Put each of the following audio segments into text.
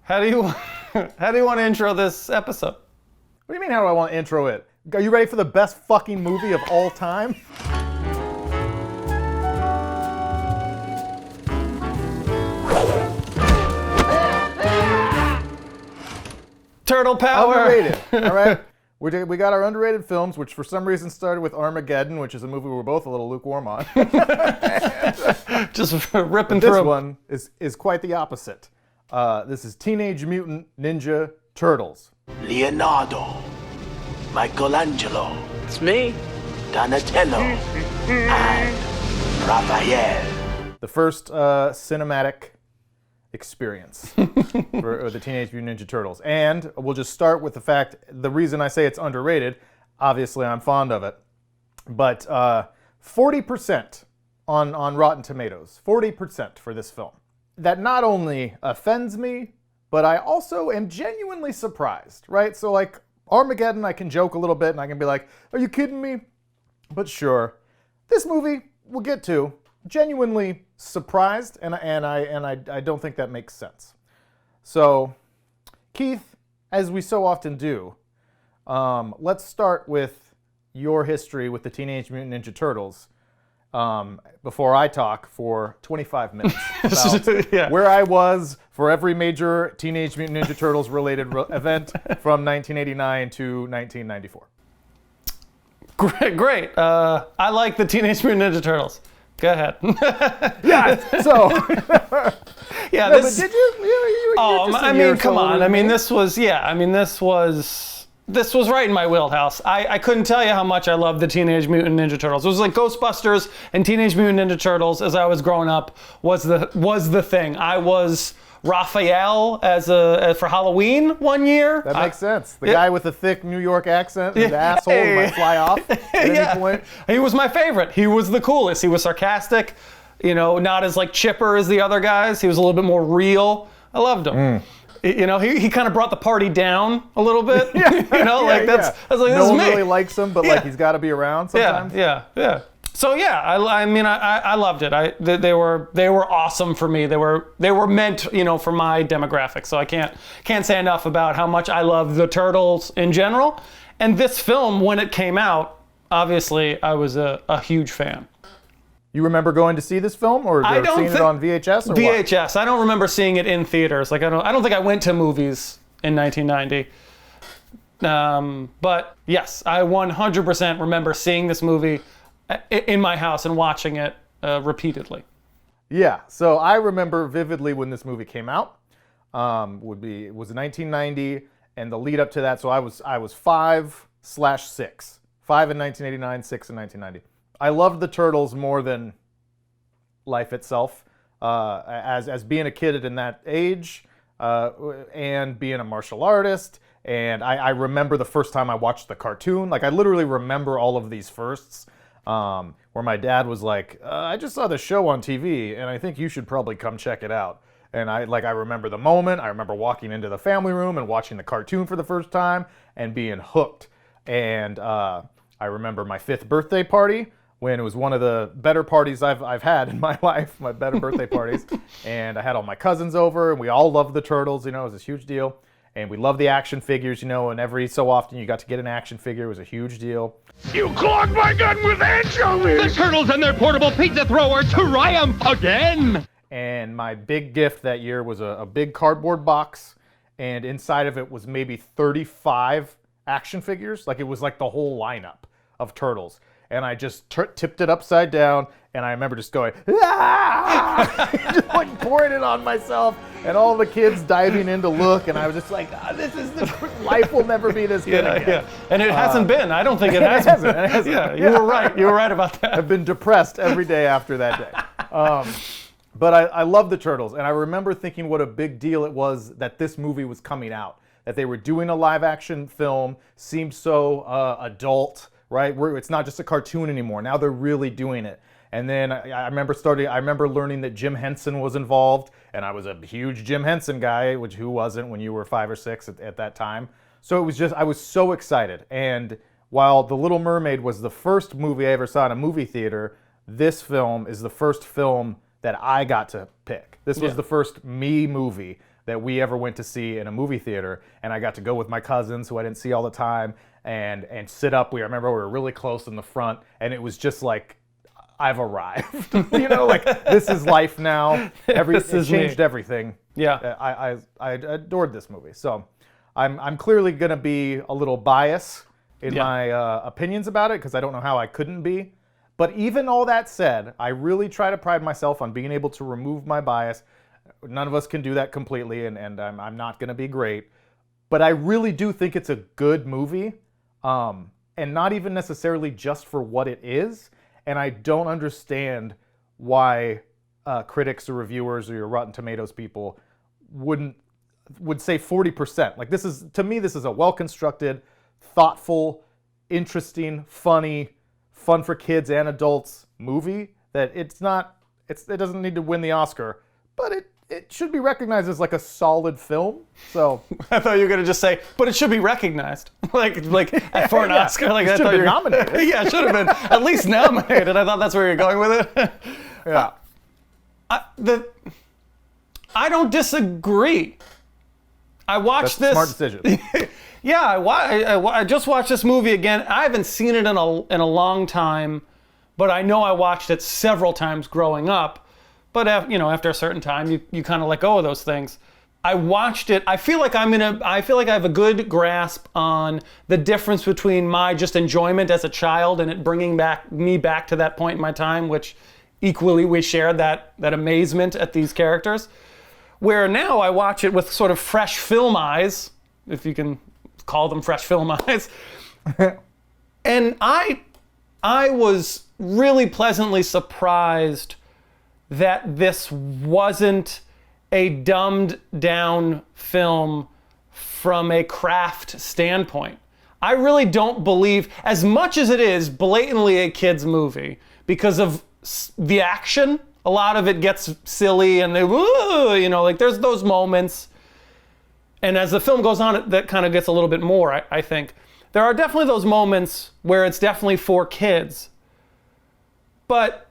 How do you want to intro this episode? What do you mean, how do I want to intro it? Are you ready for the best fucking movie of all time? Turtle power! Underrated, all right? We got our underrated films, which for some reason started with Armageddon, which is a movie we're both a little lukewarm on. Just ripping This through. one is quite the opposite. This is Teenage Mutant Ninja Turtles. Leonardo, Michelangelo, It's me. Donatello, and Raphael. The first cinematic experience for the Teenage Mutant Ninja Turtles. And we'll just start with the fact, the reason I say it's underrated, obviously I'm fond of it, but 40% on Rotten Tomatoes, 40% for this film. That not only offends me, but I also am genuinely surprised, right? So like Armageddon, I can joke a little bit and I can be like, are you kidding me? But sure, this movie we'll get to, genuinely surprised, and I don't think that makes sense. So, Keith, as we so often do, let's start with your history with the Teenage Mutant Ninja Turtles before I talk for 25 minutes about where I was for every major Teenage Mutant Ninja Turtles related event from 1989 to 1994. Great. I like the Teenage Mutant Ninja Turtles. Go ahead. Yeah, so... Yeah, No, this... but did you? I mean, come on. I mean, this was right in my wheelhouse. I couldn't tell you how much I loved the Teenage Mutant Ninja Turtles. It was like Ghostbusters and Teenage Mutant Ninja Turtles as I was growing up was the thing. I was Raphael for Halloween one year. That makes sense. The guy with the thick New York accent and the asshole who might fly off at any point. He was my favorite. He was the coolest. He was sarcastic, not as like chipper as the other guys. He was a little bit more real. I loved him. He kind of brought the party down a little bit. That's like, no one really likes him, but like he's got to be around sometimes. Yeah. So yeah, I loved it. They were awesome for me. They were meant, for my demographic. So I can't say enough about how much I love the Turtles in general. And this film, when it came out, obviously I was a huge fan. You remember going to see this film, or seeing it on VHS? Or VHS. What? I don't remember seeing it in theaters. Like I don't think I went to movies in 1990. But yes, I 100% remember seeing this movie in my house and watching it repeatedly. Yeah. So I remember vividly when this movie came out. It was 1990, and the lead up to that. So I was 5/6, 5 in 1989, 6 in 1990. I loved the Turtles more than life itself. As being a kid in that age, and being a martial artist, and I remember the first time I watched the cartoon. Like I literally remember all of these firsts. Where my dad was like, I just saw the show on TV and I think you should probably come check it out. And I remember the moment. I remember walking into the family room and watching the cartoon for the first time and being hooked. And I remember my 5th birthday party when it was one of the better parties I've had in my life, my better birthday parties. And I had all my cousins over and we all loved the Turtles, it was this huge deal. And we loved the action figures, and every so often you got to get an action figure. It was a huge deal. You clogged my gun with anchovies! The Turtles and their portable pizza thrower triumph again! And my big gift that year was a big cardboard box, and inside of it was maybe 35 action figures. Like it was like the whole lineup of Turtles. And I just tipped it upside down, and I remember just going, ah! Just like pouring it on myself, and all the kids diving in to look, and I was just like, life will never be this good again. Yeah. And it hasn't been. I don't think it has. It hasn't. Yeah, you were right. You were right about that. I've been depressed every day after that day. But I love the Turtles, and I remember thinking what a big deal it was that this movie was coming out, that they were doing a live action film, seemed so adult, right? It's not just a cartoon anymore. Now they're really doing it. And then I remember learning that Jim Henson was involved, and I was a huge Jim Henson guy, who wasn't when you were 5 or 6 at that time. So it was I was so excited. And while The Little Mermaid was the first movie I ever saw in a movie theater, this film is the first film that I got to pick. This was the first me movie that we ever went to see in a movie theater, and I got to go with my cousins who I didn't see all the time, and sit up. I remember we were really close in the front, and it was just like, I've arrived. Like, this is life now. It changed everything. Yeah. I adored this movie. So I'm clearly going to be a little biased in my opinions about it, because I don't know how I couldn't be. But even all that said, I really try to pride myself on being able to remove my bias. None of us can do that completely, and I'm not going to be great. But I really do think it's a good movie, and not even necessarily just for what it is. And I don't understand why critics or reviewers or your Rotten Tomatoes people would say 40%. Like, to me, this is a well-constructed, thoughtful, interesting, funny, fun for kids and adults movie that it doesn't need to win the Oscar, but it should be recognized as like a solid film. So I thought you were gonna just say, but it should be recognized, like for an Oscar. Like, it should have been nominated. Yeah, it should have been at least nominated. I thought that's where you're going with it. Yeah. I don't disagree. I watched this. Smart decision. Yeah, I just watched this movie again. I haven't seen it in a long time, but I know I watched it several times growing up. But after a certain time, you kind of let go of those things. I watched it. I feel like I have a good grasp on the difference between my just enjoyment as a child and it bringing me back to that point in my time, which equally we shared that amazement at these characters. Where now I watch it with sort of fresh film eyes, if you can call them fresh film eyes. And I was really pleasantly surprised that this wasn't a dumbed down film from a craft standpoint. I really don't believe, as much as it is blatantly a kid's movie, because of the action, a lot of it gets silly and there's those moments. And as the film goes on, that kind of gets a little bit more, I think. There are definitely those moments where it's definitely for kids. But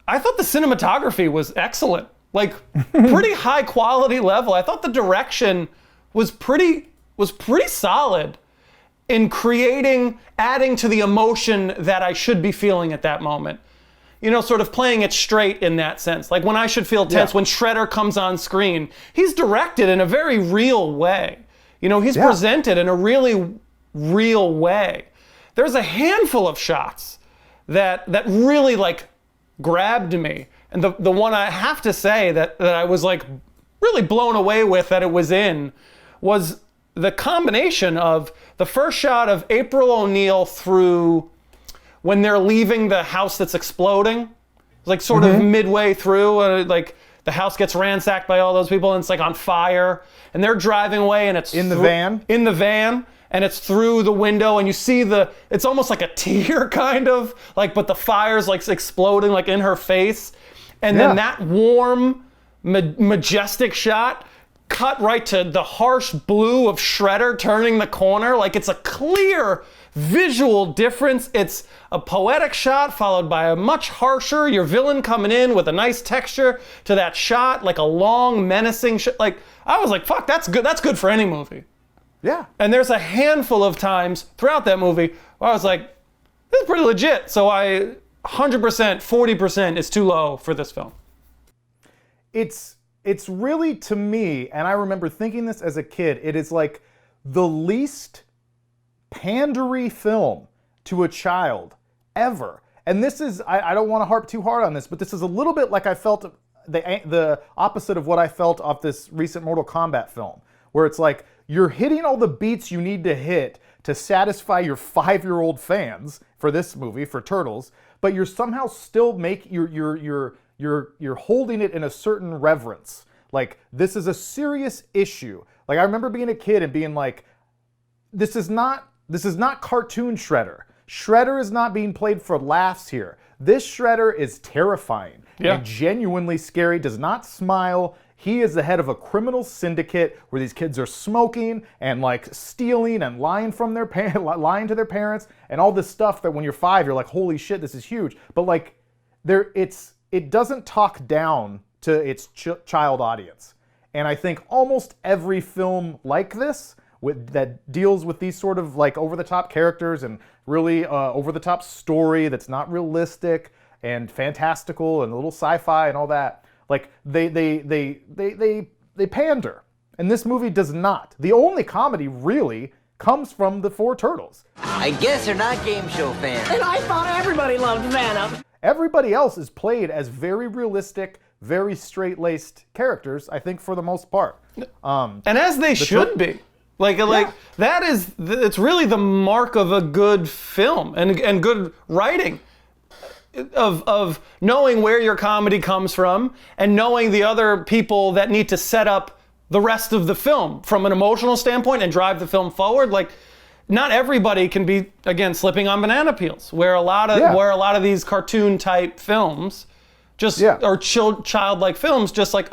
I thought the cinematography was excellent. Like, pretty high quality level. I thought the direction was pretty solid in adding to the emotion that I should be feeling at that moment. Sort of playing it straight in that sense. Like, when I should feel tense, when Shredder comes on screen, he's directed in a very real way. He's presented in a really real way. There's a handful of shots that really, like, grabbed me. And the one I have to say that I was, like, really blown away with that it was in was the combination of the first shot of April O'Neil through when they're leaving the house that's exploding. It's like sort of midway through, like the house gets ransacked by all those people and it's like on fire. And they're driving away and it's in the van, and it's through the window and you see it's almost like a tear kind of, like, but the fire's like exploding like in her face. And then that warm, majestic shot cut right to the harsh blue of Shredder turning the corner. Like, it's a clear visual difference. It's a poetic shot followed by a much harsher, your villain coming in with a nice texture to that shot, like a long, menacing shot. Like, I was like, fuck, that's good. That's good for any movie. Yeah. And there's a handful of times throughout that movie where I was like, this is pretty legit. So 100%, 40% is too low for this film. It's really, to me, and I remember thinking this as a kid, it is like the least pandery film to a child ever. And this is, I don't want to harp too hard on this, but this is a little bit like I felt the opposite of what I felt off this recent Mortal Kombat film, where it's like you're hitting all the beats you need to hit to satisfy your 5-year-old fans for this movie, for Turtles, but you're somehow still you're holding it in a certain reverence. Like, this is a serious issue. Like, I remember being a kid and being like, this is not cartoon Shredder. Shredder is not being played for laughs here. This Shredder is terrifying and genuinely scary, does not smile. He is the head of a criminal syndicate where these kids are smoking and like stealing and lying to their parents and all this stuff that when you're 5, you're like, holy shit, this is huge. But like, it doesn't talk down to its child audience. And I think almost every film like this that deals with these sort of like over-the-top characters and really over-the-top story that's not realistic and fantastical and a little sci-fi and all that, like they pander. And this movie does not. The only comedy really comes from the four turtles. I guess they're not game show fans. And I thought everybody loved Venom. Everybody else is played as very realistic, very straight-laced characters, I think, for the most part. And as they should be. Like that is, it's really the mark of a good film and good writing. Of knowing where your comedy comes from and knowing the other people that need to set up the rest of the film from an emotional standpoint and drive the film forward. Like, not everybody can be, again, slipping on banana peels, where a lot of these cartoon type films or childlike films just like,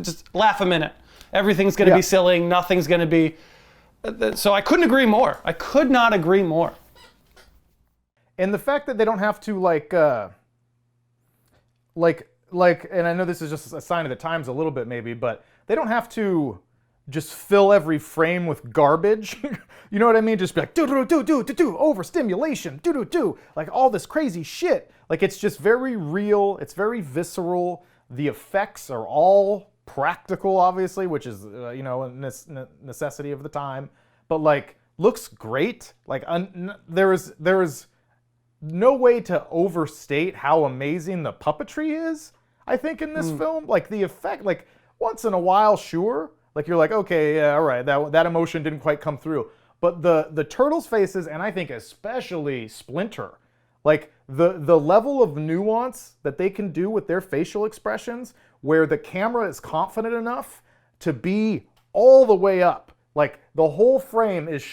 just laugh a minute. Everything's going to be silly. Nothing's going to be. So I couldn't agree more. I could not agree more. And the fact that they don't have to and I know this is just a sign of the times a little bit maybe, but they don't have to just fill every frame with garbage. You know what I mean? Just be like, do, overstimulation, do, like all this crazy shit. Like, it's just very real. It's very visceral. The effects are all practical, obviously, which is, a necessity of the time. But, like, looks great. Like, there is no way to overstate how amazing the puppetry is, I think, in this film. Like, the effect, like, once in a while, sure. Like, you're like, okay, yeah, all right, that emotion didn't quite come through. But the turtles' faces, and I think especially Splinter, like, the level of nuance that they can do with their facial expressions, where the camera is confident enough to be all the way up. Like, the whole frame is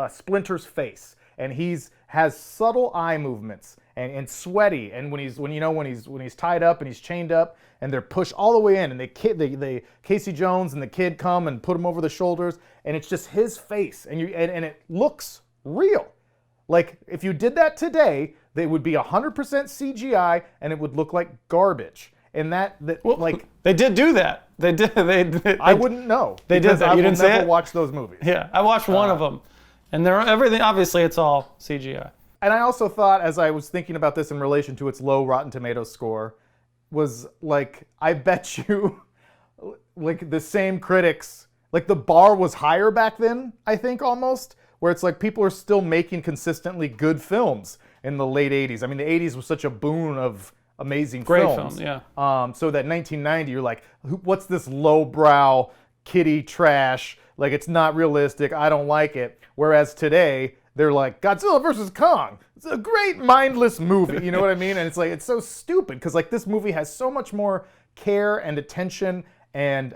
Splinter's face, and has subtle eye movements and sweaty, and when he's tied up and he's chained up and they're pushed all the way in, and they Casey Jones and the kid come and put him over the shoulders, and it's just his face, and it looks real. Like, if you did that today, they would be 100% CGI and it would look like garbage. And they did do that. They did. I wouldn't know. They did that. You didn't say it? I will never watch those movies. Yeah, I watched one of them, and everything. Obviously, it's all CGI. And I also thought, as I was thinking about this in relation to its low Rotten Tomatoes score, was like, I bet you, like, the same critics, like, the bar was higher back then, I think, almost, where it's like people are still making consistently good films in the late 80s. I mean, the 80s was such a boon of amazing films. Great film, yeah. So that 1990, you're like, what's this lowbrow kiddie trash? Like, it's not realistic. I don't like it. Whereas today, they're like, Godzilla vs. Kong. It's a great mindless movie. You know what I mean? And it's like, it's so stupid because, like, this movie has so much more care and attention and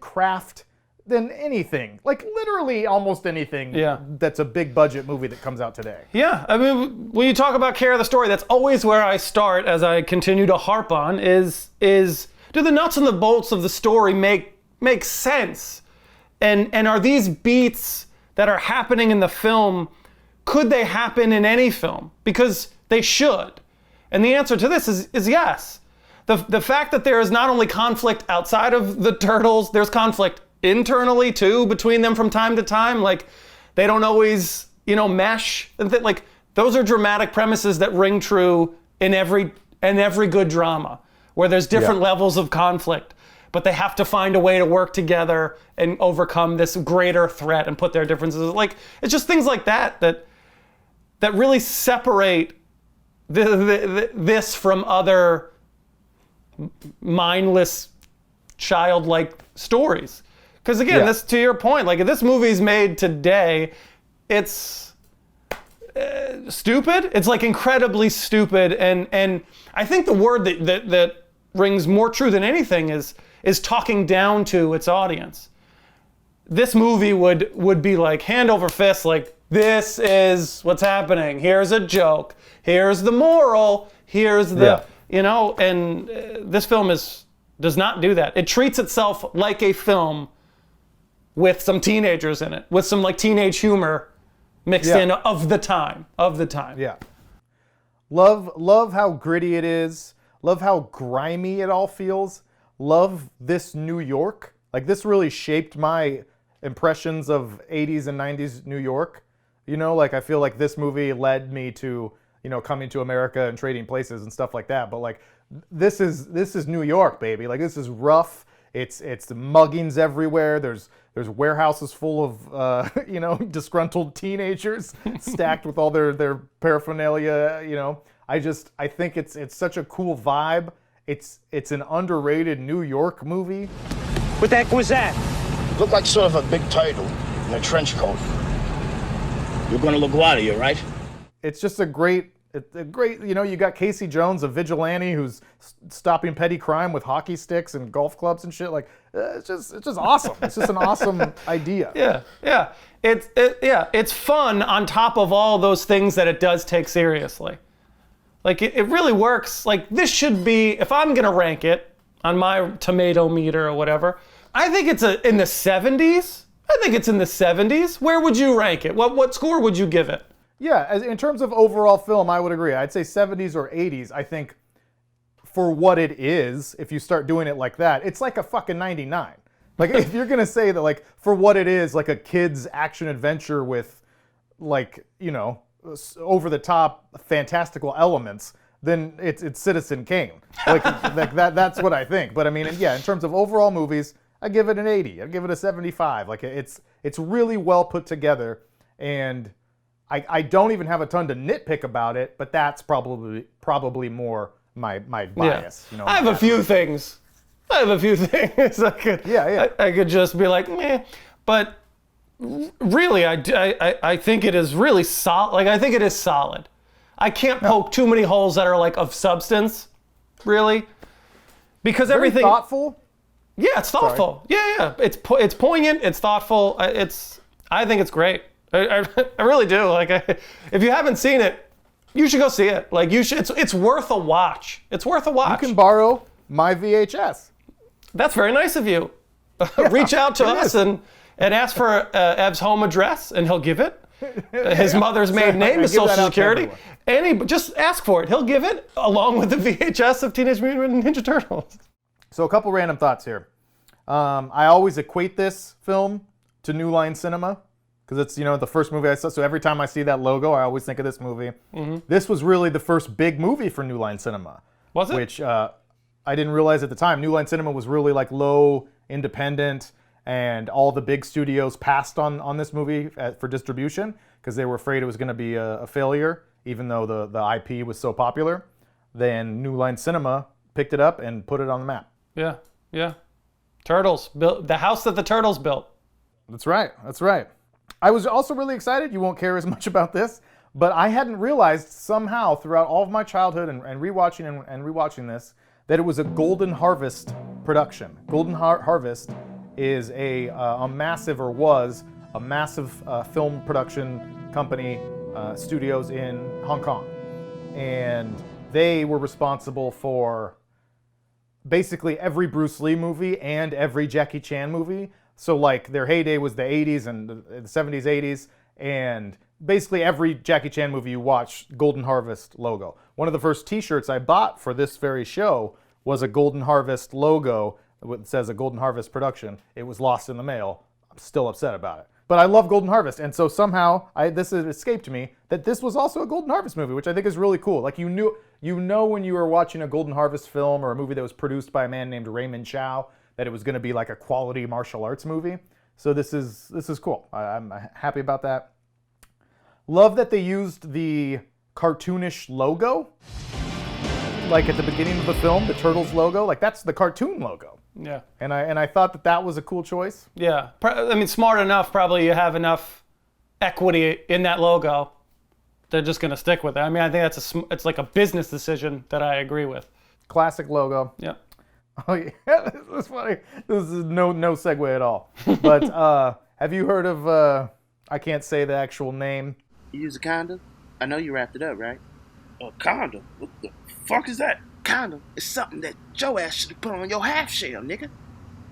craft than anything. Like, literally almost anything that's a big budget movie that comes out today. Yeah, I mean, when you talk about care of the story, that's always where I start as I continue to harp on is do the nuts and the bolts of the story make sense? And are these beats that are happening in the film, could they happen in any film? Because they should. And the answer to this is yes. The fact that there is not only conflict outside of the Turtles, there's conflict internally too between them from time to time. Like, they don't always, mesh. Like, those are dramatic premises that ring true in every good drama, where there's different levels of conflict, but they have to find a way to work together and overcome this greater threat and put their differences. Like, it's just things like that really separate this from other mindless, childlike stories. Because again, this, to your point, like, if this movie's made today, it's stupid. It's like incredibly stupid, and I think the word that rings more true than anything is talking down to its audience. This movie would be like hand over fist, like, this is what's happening. Here's a joke. Here's the moral. Here's the and this film does not do that. It treats itself like a film with some teenagers in it, with some like teenage humor mixed in of the time. Yeah. Love how gritty it is. Love how grimy it all feels. Love this New York. Like this really shaped my impressions of 80s and 90s New York. You know, like I feel like this movie led me to, you know, coming to America and trading places and stuff like that. But like this is New York, baby. Like this is rough. It's muggings everywhere. There's warehouses full of you know, disgruntled teenagers stacked with all their paraphernalia. You know, I think it's such a cool vibe. It's an underrated New York movie. What the heck was that? Looked like sort of a big turtle in a trench coat. You're gonna LaGuardia, right? It's just a great, you know, you got Casey Jones, a vigilante who's stopping petty crime with hockey sticks and golf clubs and shit. Like, it's just awesome. It's just an awesome idea. Yeah. It's fun on top of all those things that it does take seriously. Like, it really works. Like, this should be, if I'm gonna rank it on my tomato meter or whatever, I think it's in the 70s. I think it's in the 70s. Where would you rank it? What score would you give it? Yeah, in terms of overall film, I would agree. I'd say 70s or 80s. I think for what it is, if you start doing it like that, it's like a fucking 99. Like if you're gonna say that, like for what it is, like a kid's action adventure with, like, you know, over the top fantastical elements, then it's Citizen Kane. Like that's what I think. But I mean, yeah, in terms of overall movies, I give it an 80. I'd give it a 75. Like it's really well put together, and I don't even have a ton to nitpick about it, but that's probably more my bias. Yeah. You know, I have a few things. I could just be like, meh. But really, I think it is really solid. Like, I think it is solid. I can't poke too many holes that are like of substance, really, because very everything. Thoughtful. Yeah, it's thoughtful. Sorry. Yeah. It's poignant. It's thoughtful. I think it's great. I really do. Like, if you haven't seen it, you should go see it. Like, you should. It's worth a watch. It's worth a watch. You can borrow my VHS. That's very nice of you. Reach out to us and ask for Ev's home address, and he'll give it. His mother's maiden name is Social Security. Just ask for it. He'll give it along with the VHS of Teenage Mutant Ninja Turtles. So a couple random thoughts here. I always equate this film to New Line Cinema because it's, you know, the first movie I saw. So every time I see that logo, I always think of this movie. Mm-hmm. This was really the first big movie for New Line Cinema. Was it? Which I didn't realize at the time. New Line Cinema was really like low, independent, and all the big studios passed on this movie for distribution because they were afraid it was going to be a failure, even though the IP was so popular. Then New Line Cinema picked it up and put it on the map. Yeah. Turtles built the house that the Turtles built. That's right. I was also really excited. You won't care as much about this, but I hadn't realized somehow throughout all of my childhood and rewatching this that it was a Golden Harvest production. Golden Harvest is a massive, or was a massive film production company, studios in Hong Kong, and they were responsible for basically every Bruce Lee movie and every Jackie Chan movie. So like their heyday was the 80s and the 70s, 80s, and basically every Jackie Chan movie you watch, Golden Harvest logo. One of the first t-shirts I bought for this very show was a Golden Harvest logo that says a Golden Harvest production. It was lost in the mail. I'm still upset about it. But I love Golden Harvest, and so somehow this has escaped me that this was also a Golden Harvest movie, which I think is really cool. Like you know when you were watching a Golden Harvest film or a movie that was produced by a man named Raymond Chow that it was going to be like a quality martial arts movie. So this is cool. I'm happy about that. Love that they used the cartoonish logo, like at the beginning of the film, the Turtles logo. Like that's the cartoon logo. Yeah. And I thought that was a cool choice. Yeah. I mean, smart enough. Probably you have enough equity in that logo. They're just going to stick with it. I mean, I think it's like a business decision that I agree with. Classic logo. Yeah. Oh yeah, this is funny. This is no segue at all. But have you heard of? I can't say the actual name. You use a condom? I know you wrapped it up, right? A condom? What the fuck is that? Condom is something that your ass should have put on your half shell, nigga.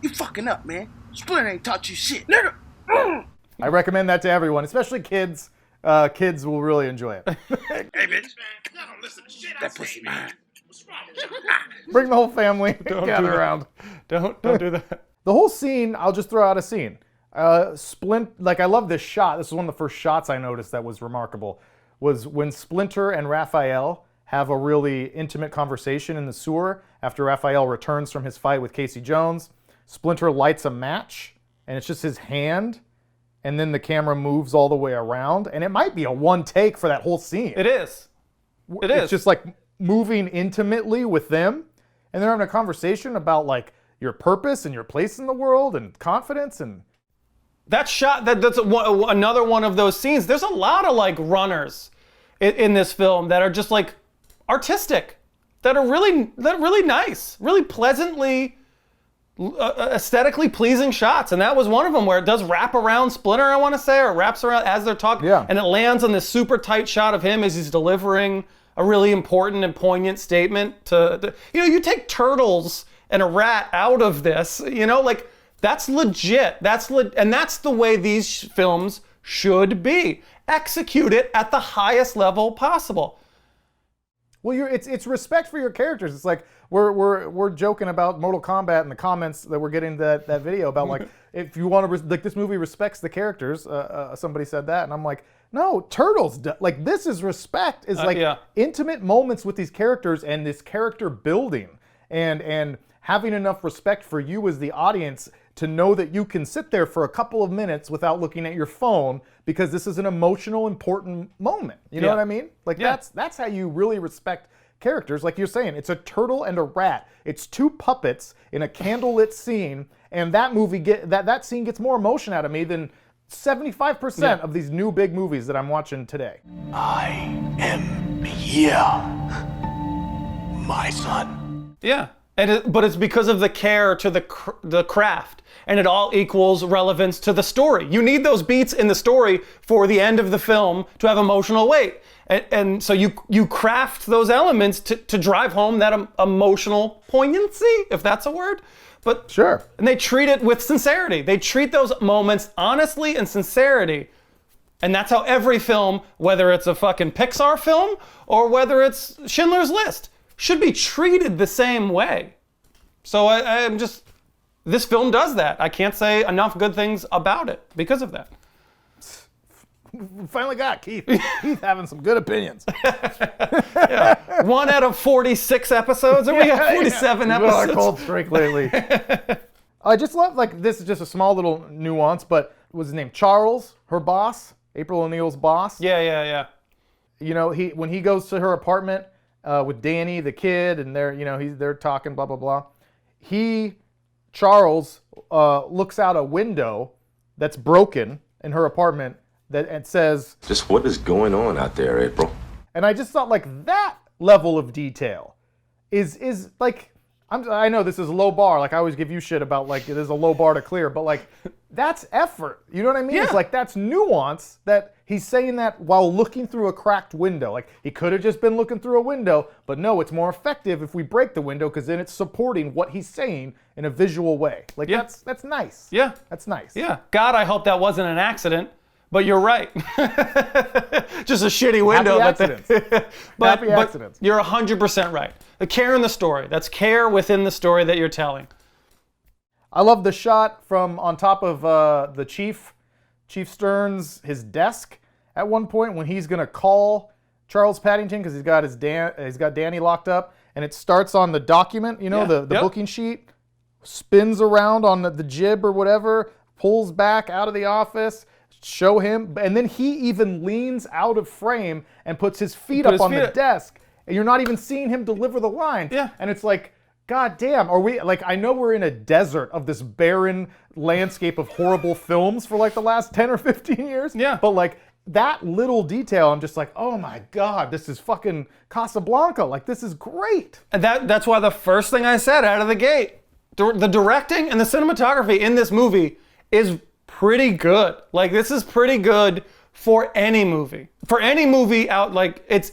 You fucking up, man. Splinter ain't taught you shit, nigga. I recommend that to everyone, especially kids. Kids will really enjoy it. Hey, bitch. Y'all don't listen to shit I say, man. What's wrong with you? Bring the whole family. Gather around. Don't do that. The whole scene, I'll just throw out a scene. I love this shot. This is one of the first shots I noticed that was remarkable, was when Splinter and Raphael have a really intimate conversation in the sewer after Raphael returns from his fight with Casey Jones. Splinter lights a match, and it's just his hand, and then the camera moves all the way around, and it might be a one take for that whole scene. It is. It's just like moving intimately with them, and they're having a conversation about like your purpose and your place in the world and confidence. And that shot, that's another one of those scenes. There's a lot of like runners in this film that are just like artistic, that are really nice, really pleasantly aesthetically pleasing shots, and that was one of them where it does wrap around Splinter, I want to say, or it wraps around as they're talking, and it lands on this super tight shot of him as he's delivering a really important and poignant statement to you take Turtles and a rat out of this, like that's legit. And that's the way these films should be. Execute it at the highest level possible. Well, it's respect for your characters. It's like we're joking about Mortal Kombat in the comments that we're getting that video about like if you want to like this movie respects the characters. Somebody said that, and I'm like, no, Turtles like this is respect. Is like intimate moments with these characters and this character building and having enough respect for you as the audience to know that you can sit there for a couple of minutes without looking at your phone because this is an emotional, important moment. You know what I mean? Like that's how you really respect characters. Like you're saying, it's a turtle and a rat. It's two puppets in a candlelit scene, and that movie that scene gets more emotion out of me than 75% of these new big movies that I'm watching today. I am here, my son. Yeah. But it's because of the care to the craft, and it all equals relevance to the story. You need those beats in the story for the end of the film to have emotional weight, and so you craft those elements to drive home that emotional poignancy, if that's a word. But sure, and they treat it with sincerity. They treat those moments honestly and sincerity, and that's how every film, whether it's a fucking Pixar film or whether it's Schindler's List, should be treated the same way. So I'm just, this film does that. I can't say enough good things about it because of that. We finally got Keith. Keith having some good opinions. 1 out of 46 episodes, and we got 47 episodes. We're on a cold streak lately. I just love, like, this is just a small little nuance, but what was his name? Charles, her boss, April O'Neil's boss. Yeah. When he goes to her apartment, with Danny, the kid, and they're talking, blah, blah, blah. Charles, looks out a window that's broken in her apartment that it says, "Just what is going on out there, April?" And I just thought like that level of detail is like, I know this is a low bar. Like I always give you shit about like it is a low bar to clear, but like that's effort. You know what I mean? Yeah. It's like that's nuance that he's saying that while looking through a cracked window. Like he could have just been looking through a window, but no, it's more effective if we break the window because then it's supporting what he's saying in a visual way. Like that's nice. Yeah. That's nice. Yeah. God, I hope that wasn't an accident. But you're right. Just a shitty window. Happy accidents. Happy accidents. You're 100% right. The care in the story. That's care within the story that you're telling. I love the shot from on top of the Chief Stearns, his desk at one point when he's gonna call Charles Paddington because he's got Danny locked up, and it starts on the document, the booking sheet, spins around on the jib or whatever, pulls back out of the office. Show him, and then he even leans out of frame and puts his feet up on the desk, and you're not even seeing him deliver the line. Yeah. And it's like, God damn, are we, like, I know we're in a desert of this barren landscape of horrible films for like the last 10 or 15 years. Yeah. But like that little detail, I'm just like, oh my God, this is fucking Casablanca. Like, this is great. And that's why the first thing I said out of the gate, the directing and the cinematography in this movie is pretty good. Like, this is pretty good for any movie. For any movie out, like, it's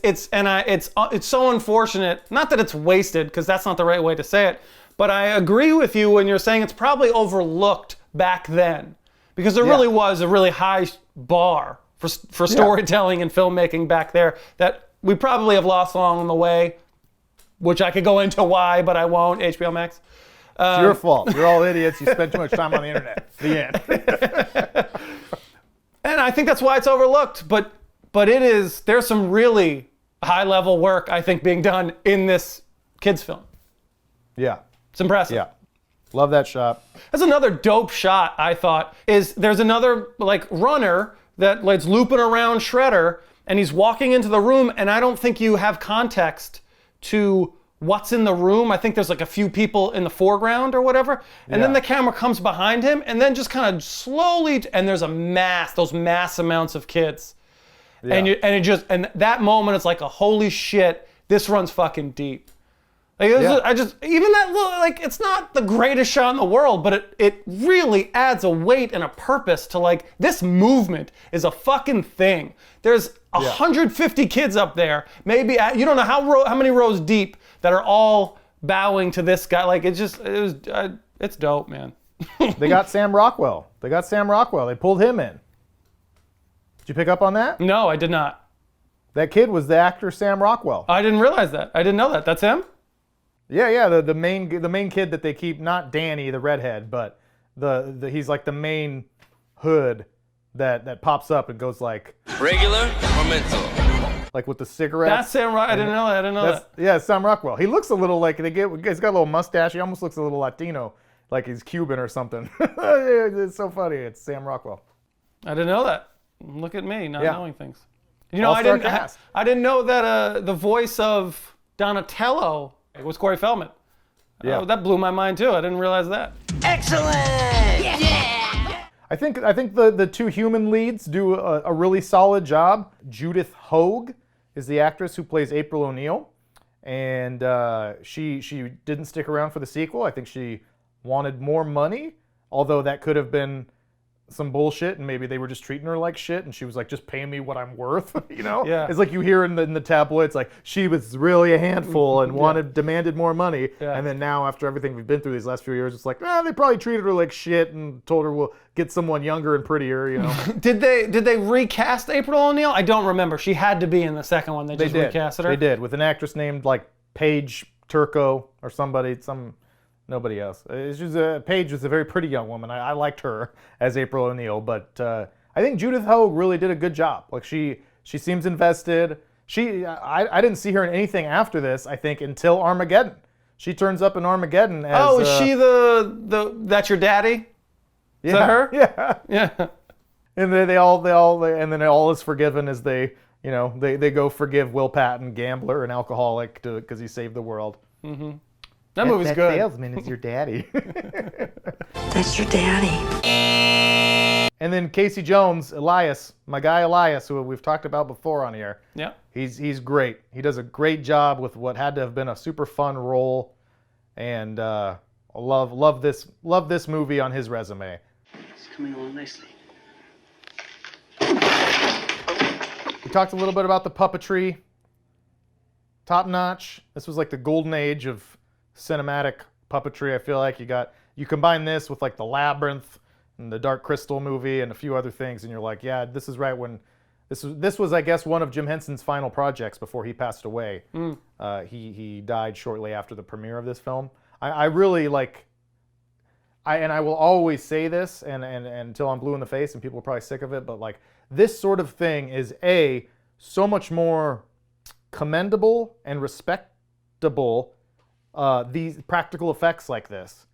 so unfortunate, not that it's wasted, because that's not the right way to say it, but I agree with you when you're saying it's probably overlooked back then, because there really was a really high bar for storytelling and filmmaking back there that we probably have lost along the way, which I could go into why, but I won't, HBO Max. It's your fault. You're all idiots. You spend too much time on the internet. The end. And I think that's why it's overlooked. But there's some really high-level work, I think, being done in this kids film. Yeah. It's impressive. Yeah. Love that shot. That's another dope shot, I thought, is there's another like runner that like looping around Shredder, and he's walking into the room, and I don't think you have context to what's in the room. I think there's like a few people in the foreground or whatever, and then the camera comes behind him, and then just kind of slowly, and there's those mass amounts of kids. Yeah. And that moment, it's like a holy shit, this runs fucking deep. Like, even that little, like, it's not the greatest shot in the world, but it really adds a weight and a purpose to, like, this movement is a fucking thing. There's 150 kids up there, maybe, you don't know how many rows deep, that are all bowing to this guy. Like, it's dope, man. They got Sam Rockwell. They pulled him in. Did you pick up on that? No, I did not. That kid was the actor Sam Rockwell. I didn't realize that. I didn't know that. That's him? Yeah. The main kid that they keep, not Danny, the redhead, but he's like the main hood that pops up and goes like regular or mental, like with the cigarettes. That's Sam Rockwell. I didn't know that. Yeah, Sam Rockwell. He looks a little like he's got a little mustache. He almost looks a little Latino, like he's Cuban or something. It's so funny. It's Sam Rockwell. I didn't know that. Look at me not knowing things. You know, I didn't know that the voice of Donatello was Corey Feldman. Yeah, that blew my mind too. I didn't realize that. Excellent! Yeah! I think the two human leads do a really solid job. Judith Hoag is the actress who plays April O'Neil, and she didn't stick around for the sequel. I think she wanted more money, although that could have been some bullshit, and maybe they were just treating her like shit, and she was like, just pay me what I'm worth, you know? Yeah. It's like you hear in the tabloids, like, she was really a handful and demanded more money, and then now, after everything we've been through these last few years, it's like, they probably treated her like shit and told her we'll get someone younger and prettier, you know? Did they recast April O'Neil? I don't remember. She had to be in the second one. They just recasted her? They did, with an actress named, like, Paige Turco or somebody, nobody else. Paige was a very pretty young woman. I liked her as April O'Neil, but I think Judith Hoag really did a good job. Like she seems invested. I didn't see her in anything after this, I think, until Armageddon. She turns up in Armageddon as... is she the That's Your Daddy? Is that her? Yeah. Yeah. And then all is forgiven as they go forgive Will Patton, gambler and alcoholic, because he saved the world. Mm-hmm. That movie's good. That salesman is your daddy. That's your daddy. And then Casey Jones, Elias, my guy Elias, who we've talked about before on here. Yeah. He's great. He does a great job with what had to have been a super fun role, and love this movie on his resume. It's coming along nicely. We talked a little bit about the puppetry. Top notch. This was like the golden age of cinematic puppetry. I feel like you combine this with like the Labyrinth and the Dark Crystal movie and a few other things, and you're like, yeah, this is right when this was I guess one of Jim Henson's final projects before he passed away. He died shortly after the premiere of this film. I really like, and I will always say this and until I'm blue in the face and people are probably sick of it, but like this sort of thing is so much more commendable and respectable, these practical effects like this,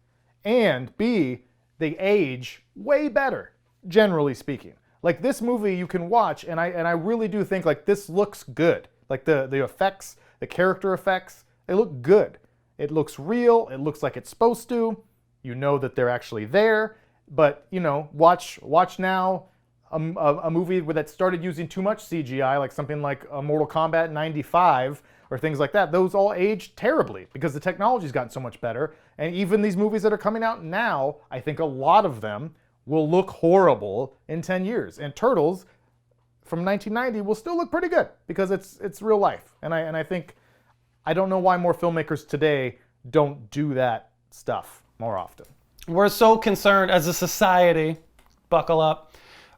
and B, they age way better, generally speaking. Like this movie you can watch, and I really do think like this looks good. Like the effects, the character effects, they look good. It looks real, it looks like it's supposed to. You know that they're actually there, but watch now a movie that started using too much CGI, like something like Mortal Kombat 95 or things like that. Those all aged terribly because the technology's gotten so much better. And even these movies that are coming out now, I think a lot of them will look horrible in 10 years. And Turtles from 1990 will still look pretty good because it's real life. And I think, I don't know why more filmmakers today don't do that stuff more often. We're so concerned as a society, buckle up.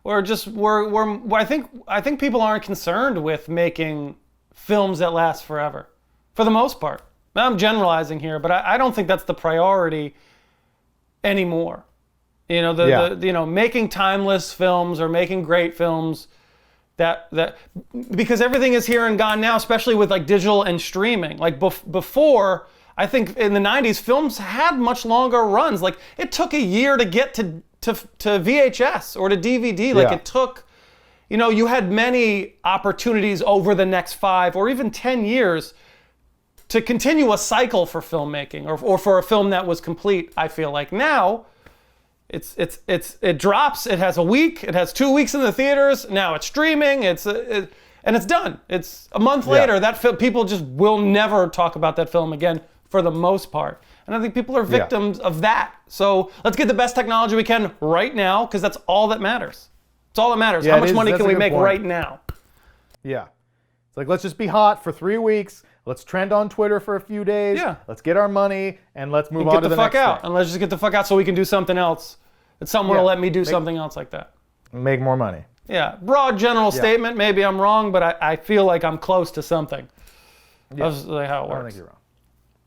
I think people aren't concerned with making films that last forever, for the most part. I'm generalizing here, but I don't think that's the priority anymore. You know, making timeless films or making great films that because everything is here and gone now, especially with like digital and streaming. Like before, I think in the 90s, films had much longer runs. Like it took a year to get to VHS or to DVD. Like it took, you had many opportunities over the next 5 or even 10 years to continue a cycle for filmmaking or for a film that was complete. I feel like now it drops. It has a week. It has 2 weeks in the theaters. Now it's streaming. And it's done. It's a month later. That people just will never talk about that film again for the most part. And I think people are victims of that. So let's get the best technology we can right now, because that's all that matters. It's all that matters. How much money can we make right now? Yeah. It's like, let's just be hot for 3 weeks. Let's trend on Twitter for a few days. Yeah. Let's get our money and let's move on to the next thing. And let's just get the fuck out so we can do something else. That someone will let me do something else like that. Make more money. Yeah. Broad general statement. Maybe I'm wrong, but I feel like I'm close to something. That's like how it works. I don't think you're wrong.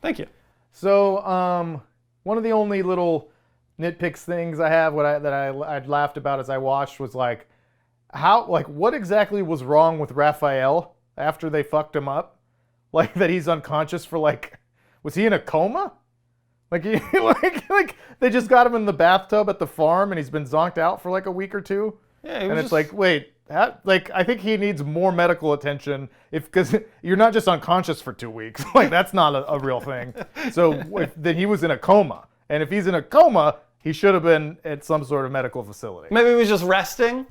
Thank you. So, one of the only little nitpicks things I have I'd laughed about as I watched was like, what exactly was wrong with Raphael after they fucked him up? Like that he's unconscious for was he in a coma? Like they just got him in the bathtub at the farm and he's been zonked out for like a week or two. Yeah, and it's like, wait, I think he needs more medical attention because you're not just unconscious for 2 weeks. Like that's not a real thing. So then he was in a coma, and if he's in a coma, he should have been at some sort of medical facility. Maybe he was just resting.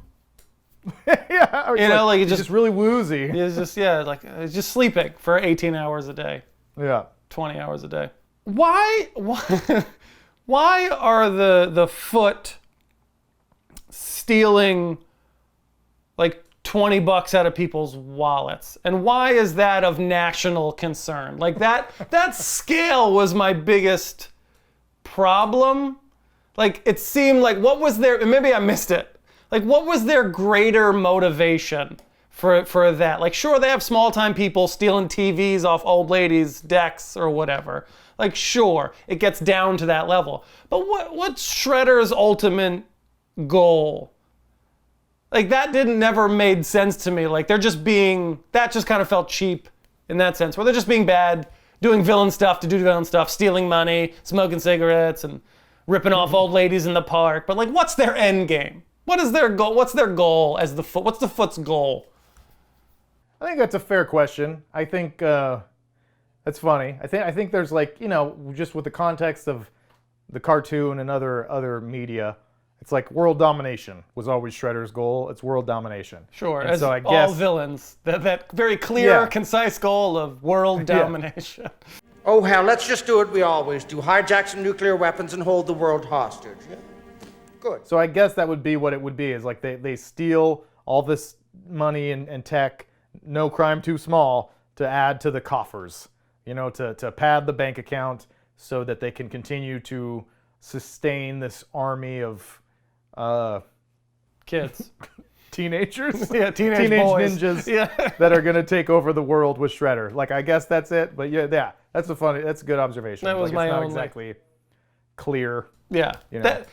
Yeah, he's just really woozy. He's just he's just sleeping for 18 hours a day. Yeah, 20 hours a day. Why are the foot stealing like $20 out of people's wallets? And why is that of national concern? Like that scale was my biggest problem. Like it seemed like maybe I missed it. Like what was their greater motivation for that? Like sure, they have small time people stealing TVs off old ladies' decks or whatever. Like sure, it gets down to that level. But what's Shredder's ultimate goal? Like that never made sense to me. Like that just kind of felt cheap in that sense, where they're just being bad, doing villain stuff to do villain stuff, stealing money, smoking cigarettes, and ripping off old ladies in the park. But like, what's their end game? What is their goal? What's their goal as the foot? What's the foot's goal? I think that's a fair question. I think that's funny. I think there's just with the context of the cartoon and other media, it's like world domination was always Shredder's goal. It's world domination. Sure, and as so I guess, all villains, that very clear, concise goal of world domination. Oh hell, let's just do what we always do: hijack some nuclear weapons and hold the world hostage. Yeah? Good. So I guess that would be what it would be, is like they steal all this money and tech, no crime too small, to add to the coffers, to pad the bank account so that they can continue to sustain this army of kids. Teenagers? Yeah, teenage boys. Ninjas that are going to take over the world with Shredder. Like, I guess that's it, but that's a good observation. That was it's not exactly clear. Yeah, that's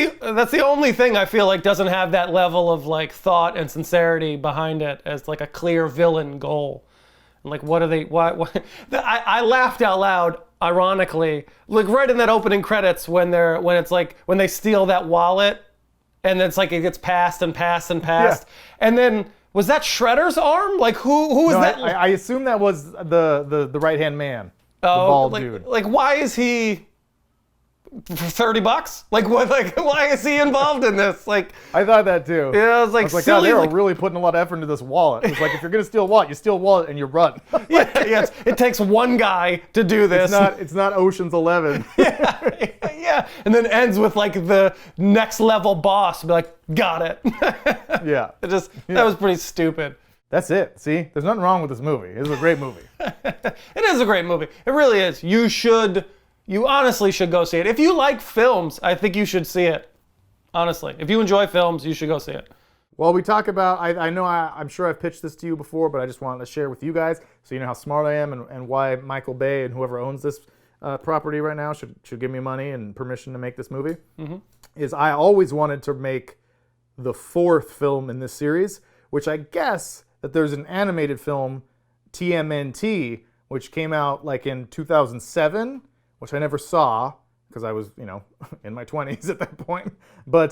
the only thing I feel like doesn't have that level of like thought and sincerity behind it as like a clear villain goal. Like, what are they? Why? I laughed out loud, ironically, like right in that opening credits when they steal that wallet, and it's like it gets passed and passed and passed, and then was that Shredder's arm? Like who was that? I assume that was the right hand man, the bald dude. Like why is he? For $30? Like what? Like why is he involved in this? Like I thought that too. Yeah, I was like, God, they were really putting a lot of effort into this wallet. It's like if you're gonna steal a wallet, you steal a wallet and you run. Yes, it takes one guy to do this. It's not Ocean's 11. Yeah, and then ends with like the next level boss be like, got it. Yeah, that was pretty stupid. That's it. See, there's nothing wrong with this movie. It's a great movie. It is a great movie. It really is. You honestly should go see it. If you like films, I think you should see it. Honestly, if you enjoy films, you should go see it. Well, we talk about, I know I'm sure I've pitched this to you before, but I just wanted to share with you guys so you know how smart I am and why Michael Bay and whoever owns this property right now should give me money and permission to make this movie. Is I always wanted to make the 4th film in this series, which I guess that there's an animated film, TMNT, which came out like in 2007, which I never saw because I was, in my 20s at that point. But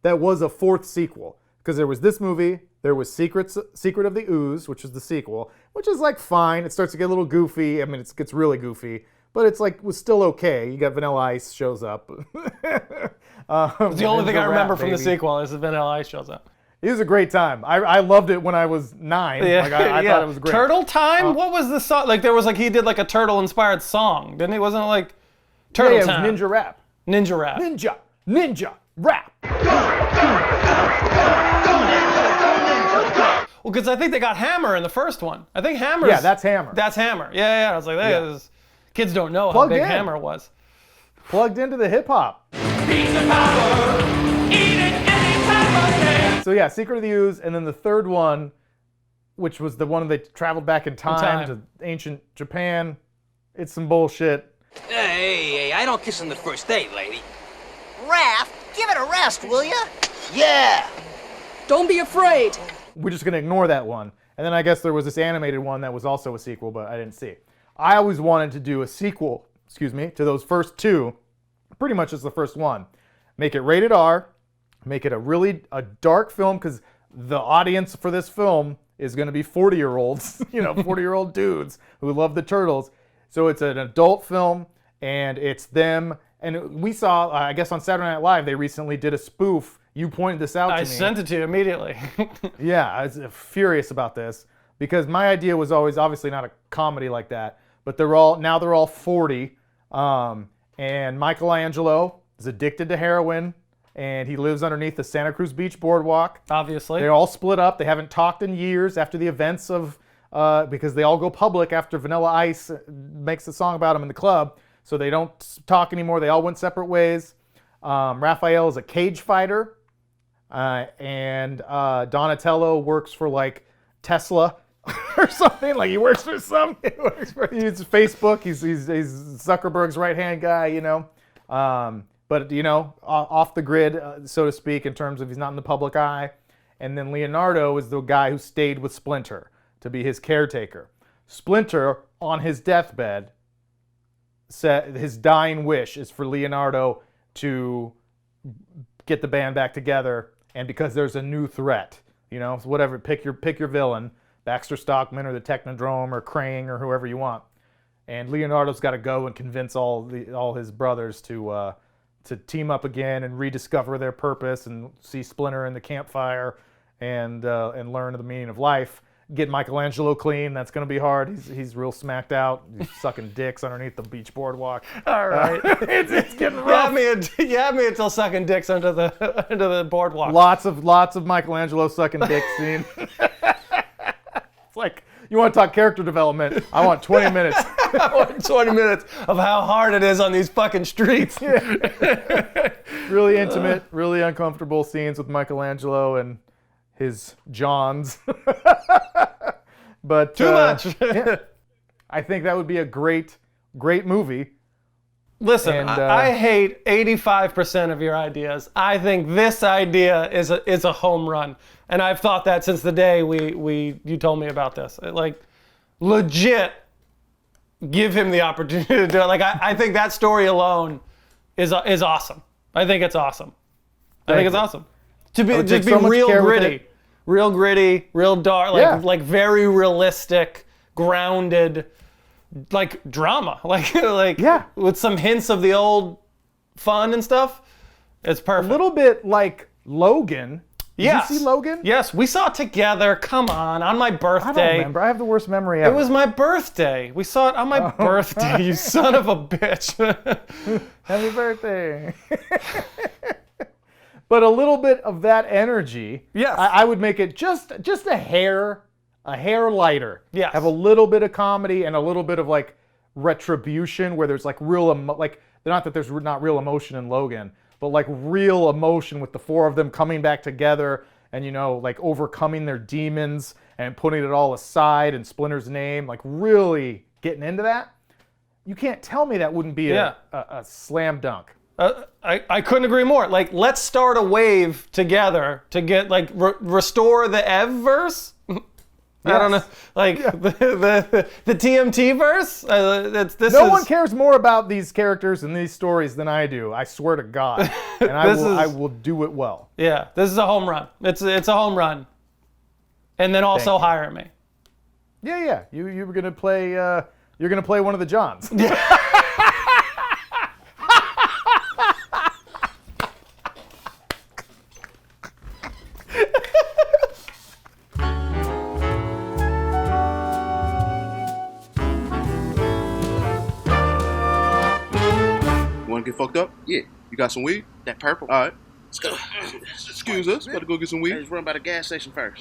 that was a 4th sequel. Because there was this movie, there was Secret of the Ooze, which is the sequel, which is like fine. It starts to get a little goofy. I mean, it gets really goofy, but it's like was still okay. You got Vanilla Ice shows up. It's the only thing I remember from the sequel is that Vanilla Ice shows up. It was a great time. I loved it when I was 9. Yeah, Like I thought it was great. Turtle Time? What was the song? Like there was like he did like a turtle-inspired song, didn't he? Wasn't it like Turtle Time? It was Ninja Rap. Ninja Rap. Ninja Rap. Well, because I think they got Hammer in the first one. I think Hammer's... Yeah, that's Hammer. That's Hammer. Yeah. I was like, kids don't know Plugged how big in. Hammer was. Plugged into the hip hop. So yeah, Secret of the Ooze, and then the 3rd one, which was the one they traveled back in time to ancient Japan. It's some bullshit. Hey, I don't kiss on the first date, lady. Raph, give it a rest, will ya? Yeah. Don't be afraid. We're just going to ignore that one. And then I guess there was this animated one that was also a sequel, but I didn't see. I always wanted to do a sequel, to those first 2, pretty much as the first one. Make it rated R, make it a dark film, because the audience for this film is going to be 40-year-olds, 40-year-old dudes who love the Turtles. So it's an adult film, and it's them. And we saw, I guess on Saturday Night Live, they recently did a spoof. You pointed this out to me. I sent it to you immediately. Yeah, I was furious about this because my idea was always obviously not a comedy like that, but they're all 40, and Michelangelo is addicted to heroin, and he lives underneath the Santa Cruz Beach boardwalk. Obviously. They're all split up. They haven't talked in years after the events of, because they all go public after Vanilla Ice makes a song about him in the club, so they don't talk anymore. They all went separate ways. Raphael is a cage fighter. And Donatello works for like Tesla or something. Like he works for some. He's Facebook. He's Zuckerberg's right hand guy. But off the grid, so to speak, in terms of he's not in the public eye. And then Leonardo is the guy who stayed with Splinter to be his caretaker. Splinter, on his deathbed, said his dying wish is for Leonardo to get the band back together. And because there's a new threat, whatever, pick your villain, Baxter Stockman or the Technodrome or Krang or whoever you want. And Leonardo's got to go and convince all his brothers to team up again and rediscover their purpose and see Splinter in the campfire and learn the meaning of life. Get Michelangelo clean. That's going to be hard. He's real smacked out. He's sucking dicks underneath the beach boardwalk. All right. It's getting rough. You had me until sucking dicks under the boardwalk. Lots of Michelangelo sucking dick scene. It's like, you want to talk character development? I want 20 minutes. I want 20 minutes of how hard it is on these fucking streets. Really intimate, really uncomfortable scenes with Michelangelo and his Johns. But too much. Yeah, I think that would be a great movie. Listen, I hate 85% of your ideas. I think this idea is a home run, and I've thought that since the day you told me about this. Like, legit, give him the opportunity to do it. Like, I think that story alone is awesome. I think it's awesome. I think it's awesome. To be real gritty, real dark, like very realistic, grounded, like drama, like with some hints of the old fun and stuff. It's perfect. A little bit like Logan. Yes. Did you see Logan? Yes, we saw it together. Come on my birthday. I don't remember. I have the worst memory ever. It was my birthday. We saw it on my birthday. You son of a bitch. Happy birthday. But a little bit of that energy. Yes. I would make it just a hair lighter. Yes. Have a little bit of comedy and a little bit of like retribution where there's like not that there's not real emotion in Logan, but like real emotion with the 4 of them coming back together and like overcoming their demons and putting it all aside in Splinter's name, like really getting into that, you can't tell me that wouldn't be a slam dunk. I couldn't agree more. Like, let's start a wave together to get restore the Ev verse. I don't know, the TMT verse. No one cares more about these characters and these stories than I do. I swear to God, and I will do it well. Yeah, this is a home run. It's a home run. And then also hire me. Yeah. You were gonna play. You're gonna play one of the Johns. Want to get fucked up? Yeah. You got some weed? That purple. All right. Let's go. Excuse us. Better go get some weed. Let's run by the gas station first.